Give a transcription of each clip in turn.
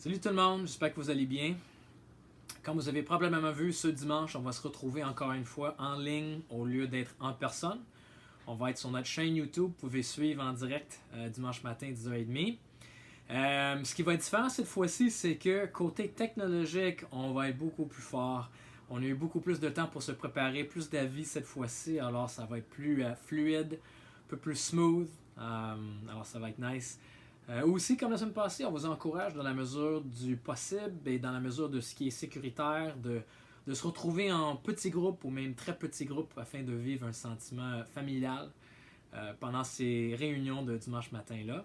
Salut tout le monde, j'espère que vous allez bien. Comme vous avez probablement vu, ce dimanche, on va se retrouver encore une fois en ligne au lieu d'être en personne. On va être sur notre chaîne YouTube, vous pouvez suivre en direct dimanche matin 10h30. Ce qui va être différent cette fois-ci, c'est que côté technologique, on va être beaucoup plus fort. On a eu beaucoup plus de temps pour se préparer, plus d'avis cette fois-ci, alors ça va être plus fluide, un peu plus smooth, alors ça va être nice. Aussi, comme la semaine passée, on vous encourage dans la mesure du possible et dans la mesure de ce qui est sécuritaire de se retrouver en petits groupes ou même très petits groupes afin de vivre un sentiment familial pendant ces réunions de dimanche matin-là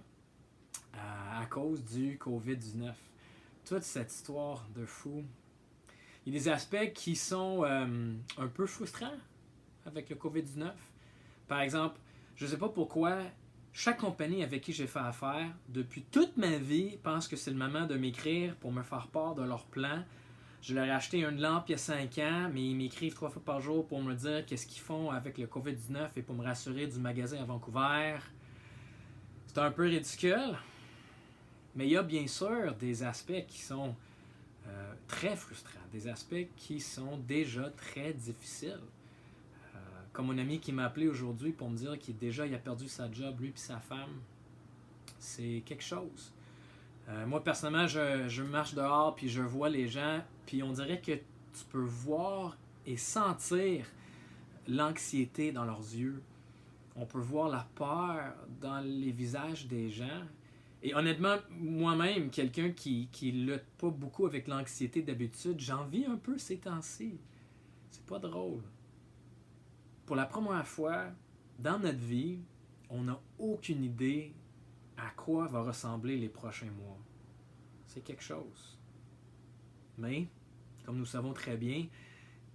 à cause du COVID-19. Toute cette histoire de fou. Il y a des aspects qui sont un peu frustrants avec le COVID-19. Par exemple, je ne sais pas pourquoi chaque compagnie avec qui j'ai fait affaire, depuis toute ma vie, pense que c'est le moment de m'écrire pour me faire part de leur plan. Je leur ai acheté une lampe il y a 5 ans, mais ils m'écrivent 3 fois par jour pour me dire qu'est-ce qu'ils font avec le COVID-19 et pour me rassurer du magasin à Vancouver. C'est un peu ridicule, mais il y a bien sûr des aspects qui sont très frustrants, des aspects qui sont déjà très difficiles. Comme mon ami qui m'a appelé aujourd'hui pour me dire qu'il a perdu sa job, lui et sa femme. C'est quelque chose. Moi, personnellement, je marche dehors puis je vois les gens, puis on dirait que tu peux voir et sentir l'anxiété dans leurs yeux. On peut voir la peur dans les visages des gens. Et honnêtement, moi-même, quelqu'un qui lutte pas beaucoup avec l'anxiété d'habitude, j'en vis un peu ces temps-ci. C'est pas drôle. Pour la première fois dans notre vie, on n'a aucune idée à quoi va ressembler les prochains mois. C'est quelque chose. Mais, comme nous savons très bien,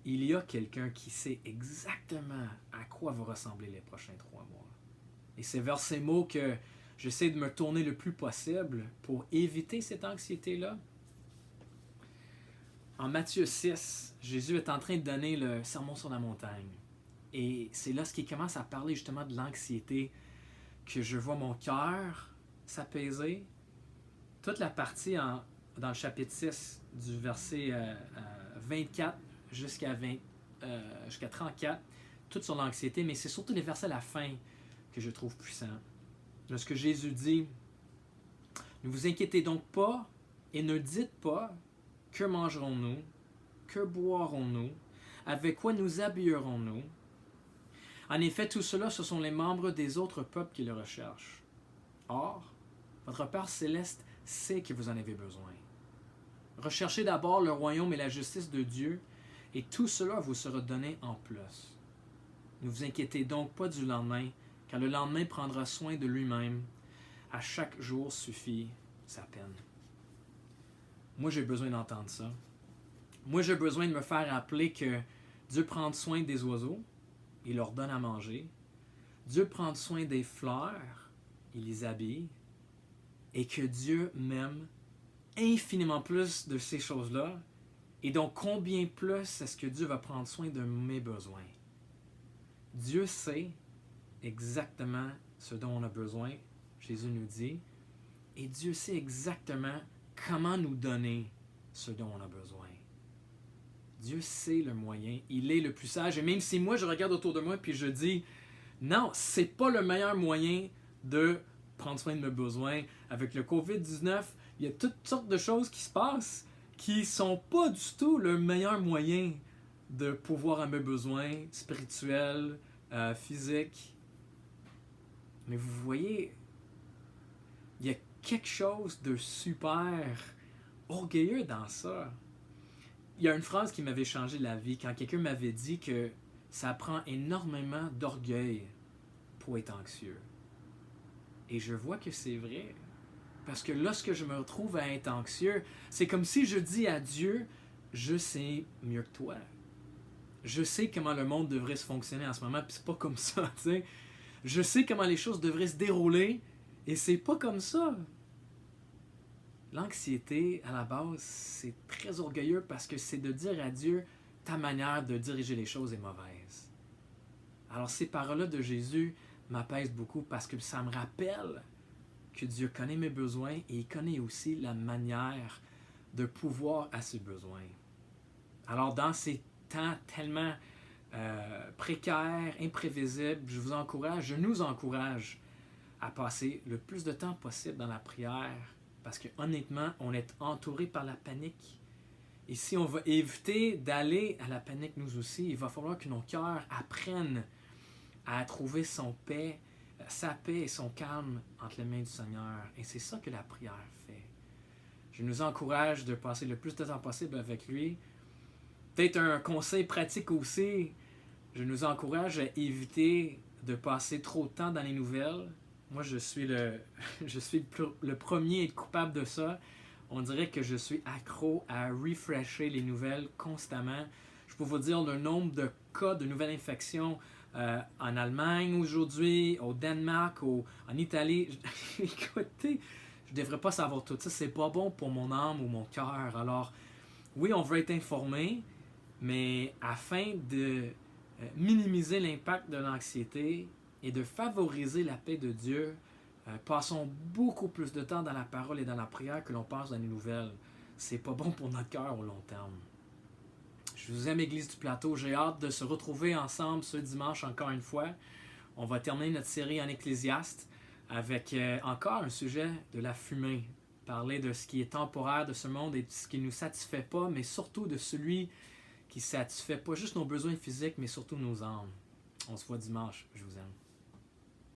il y a quelqu'un qui sait exactement à quoi va ressembler les prochains 3 mois. Et c'est vers ces mots que j'essaie de me tourner le plus possible pour éviter cette anxiété-là. En Matthieu 6, Jésus est en train de donner le sermon sur la montagne. Et c'est là ce qui commence à parler justement de l'anxiété que je vois mon cœur s'apaiser. Toute la partie dans le chapitre 6 du verset 24 jusqu'à 34, tout sur l'anxiété, mais c'est surtout les versets à la fin que je trouve puissants. Lorsque Jésus dit « Ne vous inquiétez donc pas et ne dites pas que mangerons-nous, que boirons-nous, avec quoi nous habillerons-nous. En effet, tout cela, ce sont les membres des autres peuples qui le recherchent. Or, votre Père céleste sait que vous en avez besoin. Recherchez d'abord le royaume et la justice de Dieu, et tout cela vous sera donné en plus. Ne vous inquiétez donc pas du lendemain, car le lendemain prendra soin de lui-même. À chaque jour suffit sa peine. » Moi, j'ai besoin d'entendre ça. Moi, j'ai besoin de me faire rappeler que Dieu prend soin des oiseaux, il leur donne à manger. Dieu prend soin des fleurs, il les habille. Et que Dieu m'aime infiniment plus de ces choses-là. Et donc, combien plus est-ce que Dieu va prendre soin de mes besoins? Dieu sait exactement ce dont on a besoin, Jésus nous dit. Et Dieu sait exactement comment nous donner ce dont on a besoin. Dieu sait le moyen, il est le plus sage. Et même si moi je regarde autour de moi puis je dis non, c'est pas le meilleur moyen de prendre soin de mes besoins. Avec le COVID-19, il y a toutes sortes de choses qui se passent qui sont pas du tout le meilleur moyen de pouvoir à mes besoins spirituels, physiques. Mais vous voyez, il y a quelque chose de super orgueilleux dans ça. Il y a une phrase qui m'avait changé la vie quand quelqu'un m'avait dit que ça prend énormément d'orgueil pour être anxieux. Et je vois que c'est vrai. Parce que lorsque je me retrouve à être anxieux, c'est comme si je dis à Dieu, je sais mieux que toi. Je sais comment le monde devrait se fonctionner en ce moment, puis c'est pas comme ça, tu sais. Je sais comment les choses devraient se dérouler, et c'est pas comme ça. L'anxiété, à la base, c'est très orgueilleux parce que c'est de dire à Dieu, ta manière de diriger les choses est mauvaise. Alors ces paroles-là de Jésus m'apaisent beaucoup parce que ça me rappelle que Dieu connaît mes besoins et il connaît aussi la manière de pouvoir à ses besoins. Alors dans ces temps tellement précaires, imprévisibles, je nous encourage à passer le plus de temps possible dans la prière parce que honnêtement, on est entouré par la panique. Et si on veut éviter d'aller à la panique nous aussi, il va falloir que nos cœurs apprennent à trouver sa paix et son calme entre les mains du Seigneur. Et c'est ça que la prière fait. Je nous encourage de passer le plus de temps possible avec lui. Peut-être un conseil pratique aussi, je nous encourage à éviter de passer trop de temps dans les nouvelles. Moi, je suis le premier à être coupable de ça. On dirait que je suis accro à refresher les nouvelles constamment. Je peux vous dire le nombre de cas de nouvelles infections en Allemagne aujourd'hui, au Danemark, en Italie. Écoutez, je ne devrais pas savoir tout ça. C'est pas bon pour mon âme ou mon cœur. Alors, oui, on veut être informé, mais afin de minimiser l'impact de l'anxiété et de favoriser la paix de Dieu, passons beaucoup plus de temps dans la parole et dans la prière que l'on passe dans les nouvelles. C'est pas bon pour notre cœur au long terme. Je vous aime, Église du Plateau. J'ai hâte de se retrouver ensemble ce dimanche encore une fois. On va terminer notre série en Ecclésiaste avec encore un sujet de la fumée. Parler de ce qui est temporaire de ce monde et de ce qui ne nous satisfait pas, mais surtout de celui qui satisfait pas juste nos besoins physiques, mais surtout nos âmes. On se voit dimanche. Je vous aime.